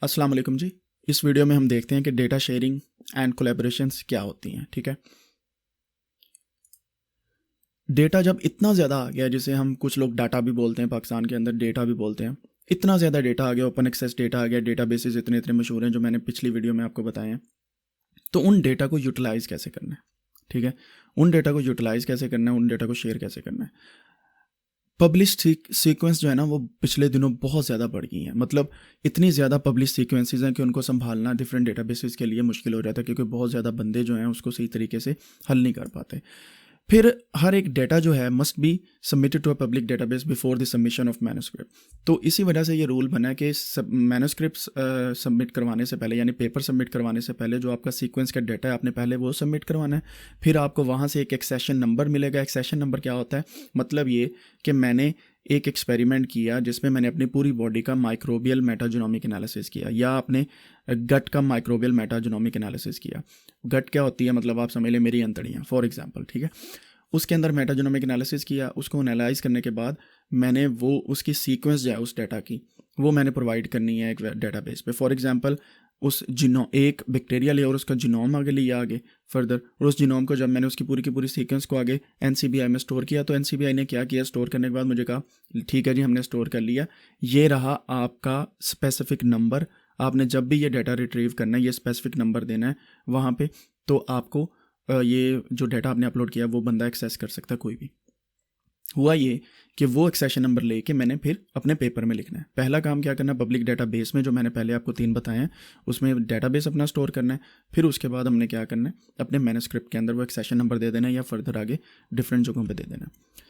अस्सलाम वालेकुम जी। इस वीडियो में हम देखते हैं कि डेटा शेयरिंग एंड कोलैबोरेशंस क्या होती हैं। ठीक है, डेटा जब इतना ज़्यादा आ गया, जिसे हम कुछ लोग डाटा भी बोलते हैं, पाकिस्तान के अंदर डेटा भी बोलते हैं, इतना ज़्यादा डेटा आ गया, ओपन एक्सेस डेटा आ गया, डेटा बेसिस इतने इतने मशहूर हैं जो मैंने पिछली वीडियो में आपको बताए हैं। तो उन डेटा को यूटिलाइज़ कैसे करना है, ठीक है, उन डेटा को यूटिलाइज़ कैसे करना है, उन डेटा को शेयर कैसे करना है। पब्लिश सीक्वेंस जो है ना, वो पिछले दिनों बहुत ज़्यादा बढ़ गई हैं। मतलब इतनी ज़्यादा पब्लिश सीक्वेंसेस हैं कि उनको संभालना डिफरेंट डेटाबेसेस के लिए मुश्किल हो जाता है, क्योंकि बहुत ज़्यादा बंदे जो हैं उसको सही तरीके से हल नहीं कर पाते। फिर हर एक डेटा जो है must be submitted to a public database before the submission of manuscript. तो इसी वजह से ये रूल बना है कि मैन्युस्क्रिप्ट सबमिट करवाने से पहले, यानी पेपर सबमिट करवाने से पहले, जो आपका सीक्वेंस का डेटा है आपने पहले वो सबमिट करवाना है। फिर आपको वहाँ से एक एक्सेशन नंबर मिलेगा। एक्सेशन नंबर क्या होता है? मतलब ये कि मैंने एक एक्सपेरिमेंट किया जिसमें मैंने अपनी पूरी बॉडी का माइक्रोबियल मेटाजेनोमिक एनालिसिस किया, या अपने गट का माइक्रोबियल मेटाजेनोमिक एनालिसिस किया। गट क्या होती है? मतलब आप समझ लें मेरी अंतड़ियाँ फॉर एग्जांपल, ठीक है। उसके अंदर मेटाजेनोमिक एनालिसिस किया, उसको एनालाइज करने के बाद मैंने वो उसकी सीक्वेंस जो है उस डाटा की, वो मैंने प्रोवाइड करनी है एक डेटाबेस पे। फॉर एग्जांपल उस एक बैक्टीरिया लिया और उसका जीनोम आगे लिया आगे फर्दर, और उस जीनोम को जब मैंने उसकी पूरी की पूरी सीक्वेंस को आगे NCBI में स्टोर किया, तो NCBI ने क्या किया? स्टोर करने के बाद मुझे कहा ठीक है जी, हमने स्टोर कर लिया, ये रहा आपका स्पेसिफिक नंबर। आपने जब भी ये डाटा रिट्रीव करना है, ये स्पेसिफिक नंबर देना है वहाँ पे, तो आपको ये जो डाटा आपने अपलोड किया वो बंदा एक्सेस कर सकता है, कोई भी। हुआ ये कि वो एक्सेशन नंबर लेके मैंने फिर अपने पेपर में लिखना है। पहला काम क्या करना है? पब्लिक डाटाबेस में, जो मैंने पहले आपको 3 बताए हैं, उसमें डाटाबेस अपना स्टोर करना है। फिर उसके बाद हमने क्या करना है? अपने मैन्युस्क्रिप्ट के अंदर वो एक्सेशन नंबर दे देना है, या फर्दर आगे डिफरेंट जगहों पर दे देना है।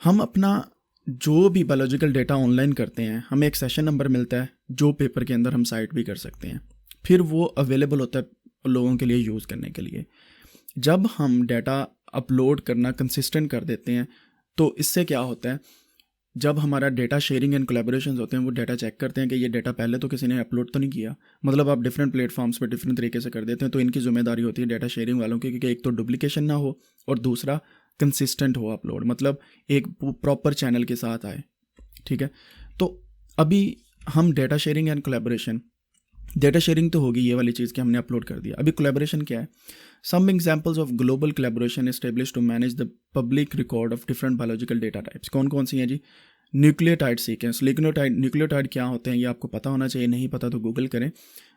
हम अपना जो भी बायोलॉजिकल डेटा ऑनलाइन करते हैं, हमें एक्सेशन नंबर मिलता है जो पेपर के अंदर हम साइट भी कर सकते हैं। फिर वो अवेलेबल होता है लोगों के लिए यूज़ करने के लिए। जब हम डाटा अपलोड करना कंसिस्टेंट कर देते हैं, तो इससे क्या होता है? जब हमारा डेटा शेयरिंग एंड कोलैबोरेशंस होते हैं, वो डाटा चेक करते हैं कि ये डाटा पहले तो किसी ने अपलोड तो नहीं किया। मतलब आप डिफरेंट प्लेटफॉर्म्स पे डिफरेंट तरीके से कर देते हैं, तो इनकी जिम्मेदारी होती है डाटा शेयरिंग वालों की, क्योंकि एक तो डुप्लीकेशन ना हो और दूसरा कंसिस्टेंट हो अपलोड, मतलब एक प्रॉपर चैनल के साथ आए, ठीक है। तो अभी हम data sharing and collaboration, data sharing तो होगी ये वाली चीज़ कि हमने अपलोड कर दिया। अभी कोलैबोरेशन क्या है? Some examples of global collaboration established to manage the public record of different biological data types. कौन कौन सी हैं जी? Nucleotide sequence. न्यूक्लियोटाइड क्या होते हैं ये आपको पता होना चाहिए, नहीं पता तो गूगल करें।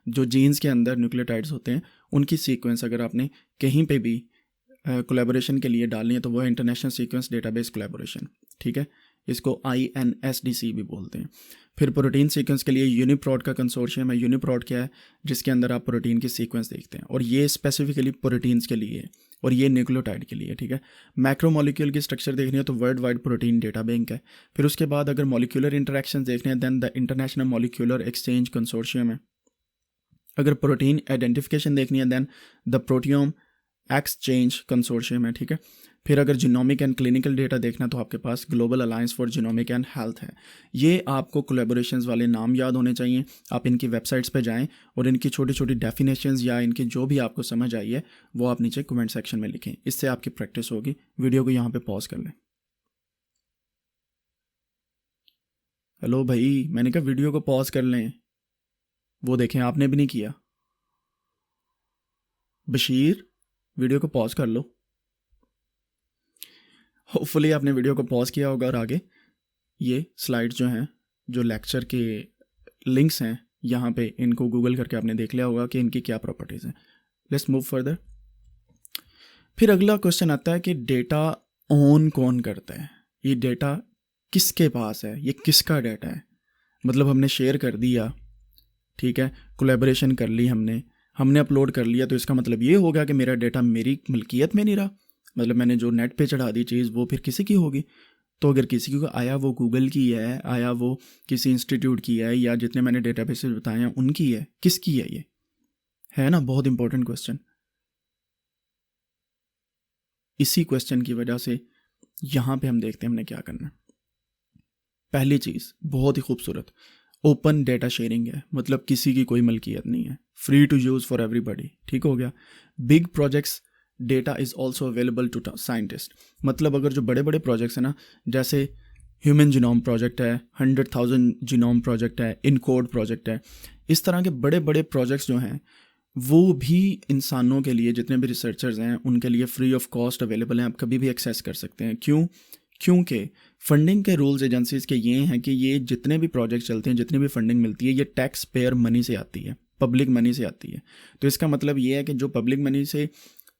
जो जीन्स के अंदर न्यूक्लियोटाइड्स होते हैं, उनकी सीक्वेंस अगर आपने कहीं पे भी कोलैबोरेशन के लिए डालनी है, तो वो है इंटरनेशनल सीक्वेंस डेटाबेस कोलैबोरेशन, ठीक है। इसको INSDC भी बोलते हैं। फिर प्रोटीन सीक्वेंस के लिए यूनिप्रोट का कंसोर्शियम है। यूनिप्रोट क्या है? जिसके अंदर आप प्रोटीन की सीक्वेंस देखते हैं, और ये स्पेसिफिकली प्रोटीन्स के लिए है, और ये न्यूक्लियोटाइड के लिए, ठीक है। मैक्रोमोलिक्यूल की स्ट्रक्चर देखनी है तो World Wide Protein Data Bank है। फिर उसके बाद अगर मॉलिक्यूलर इंटरेक्शन देखने हैं, then the International Molecular Exchange Consortium है। अगर प्रोटीन आइडेंटिफिकेशन देखनी है, then the Proteome Exchange Consortium है, ठीक है। फिर अगर जीनोमिक एंड क्लिनिकल डेटा देखना, तो आपके पास global alliance for genomic and health है। ये आपको कोलैबोरेशंस वाले नाम याद होने चाहिए। आप इनकी वेबसाइट्स पे जाएं और इनकी छोटी छोटी डेफिनेशंस या इनकी जो भी आपको समझ आई है वो आप नीचे कमेंट सेक्शन में लिखें। इससे आपकी प्रैक्टिस होगी। वीडियो को यहाँ पे पॉज कर लें। हेलो भाई, मैंने कहा वीडियो को पॉज कर लें। वो देखें, आपने भी नहीं किया। बशीर, वीडियो को पॉज कर लो। होपफुली आपने वीडियो को पॉज किया होगा, और आगे ये स्लाइड्स जो हैं, जो लेक्चर के लिंक्स हैं, यहाँ पे इनको गूगल करके आपने देख लिया होगा कि इनकी क्या प्रॉपर्टीज़ हैं। Let's move further. फिर अगला क्वेश्चन आता है कि डेटा ऑन कौन करता है? ये डेटा किसके पास है? ये किसका डाटा है? मतलब हमने शेयर कर दिया, ठीक है, कोलैबोरेशन कर ली, हमने अपलोड कर लिया, तो इसका मतलब ये होगा कि मेरा डेटा मेरी मलकियत में नहीं रहा। मतलब मैंने जो नेट पे चढ़ा दी चीज़, वो फिर किसी की होगी। तो अगर किसी को आया, वो गूगल की है, आया वो किसी इंस्टीट्यूट की है, या जितने मैंने डेटाबेसेस बताए हैं उनकी है, किसकी है? ये है ना बहुत इंपॉर्टेंट क्वेश्चन। इसी क्वेश्चन की वजह से यहाँ पे हम देखते हैं हमने क्या करना है। पहली चीज़ बहुत ही खूबसूरत, ओपन डेटा शेयरिंग है। मतलब किसी की कोई मलकियत नहीं है, free to use for everybody, ठीक हो गया। Big projects data is also available to scientist. मतलब अगर जो बड़े बड़े प्रोजेक्ट्स हैं ना, जैसे ह्यूमन जीनोम प्रोजेक्ट है, 100,000 जीनोम प्रोजेक्ट है, इनकोड प्रोजेक्ट है। इस तरह के बड़े बड़े प्रोजेक्ट्स जो हैं वो भी इंसानों के लिए, जितने भी रिसर्चर्स हैं उनके लिए फ्री ऑफ कॉस्ट अवेलेबल हैं, आप कभी भी एक्सेस कर सकते हैं। क्यों? क्योंकि फंडिंग के रूल्स एजेंसीज़ के ये हैं कि ये जितने भी प्रोजेक्ट चलते हैं, जितनी भी फंडिंग मिलती है, ये टैक्स पेयर मनी से आती है, पब्लिक मनी से आती है। तो इसका मतलब ये है कि जो पब्लिक मनी से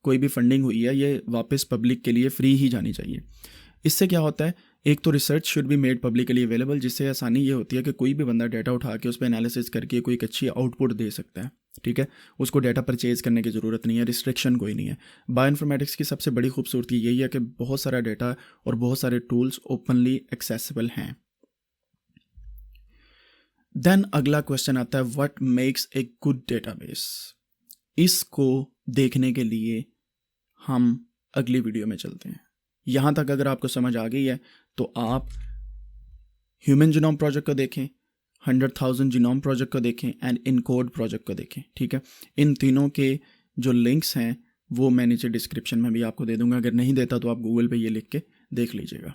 कोई भी फंडिंग हुई है ये वापस पब्लिक के लिए फ्री ही जानी चाहिए। इससे क्या होता है, एक तो research should be made publicly available, जिससे आसानी ये होती है कि कोई भी बंदा डाटा उठा के उस पर एनालिसिस करके कोई एक अच्छी आउटपुट दे सकता है। ठीक है, उसको डाटा परचेज करने की ज़रूरत नहीं है, रिस्ट्रिक्शन कोई नहीं है। बायोइन्फॉर्मेटिक्स की सबसे बड़ी खूबसूरती यही है कि बहुत सारा डाटा और बहुत सारे टूल्स ओपनली एक्सेसिबल हैं। देन अगला क्वेश्चन आता है, what makes a good database. इसको देखने के लिए हम अगली वीडियो में चलते हैं। यहाँ तक अगर आपको समझ आ गई है तो आप ह्यूमन जीनोम प्रोजेक्ट को देखें, 100,000 जीनोम प्रोजेक्ट को देखें एंड इनकोड प्रोजेक्ट को देखें। ठीक है, इन तीनों के जो लिंक्स हैं वो मैं नीचे डिस्क्रिप्शन में भी आपको दे दूंगा, अगर नहीं देता तो आप गूगल पे ये लिख के देख लीजिएगा।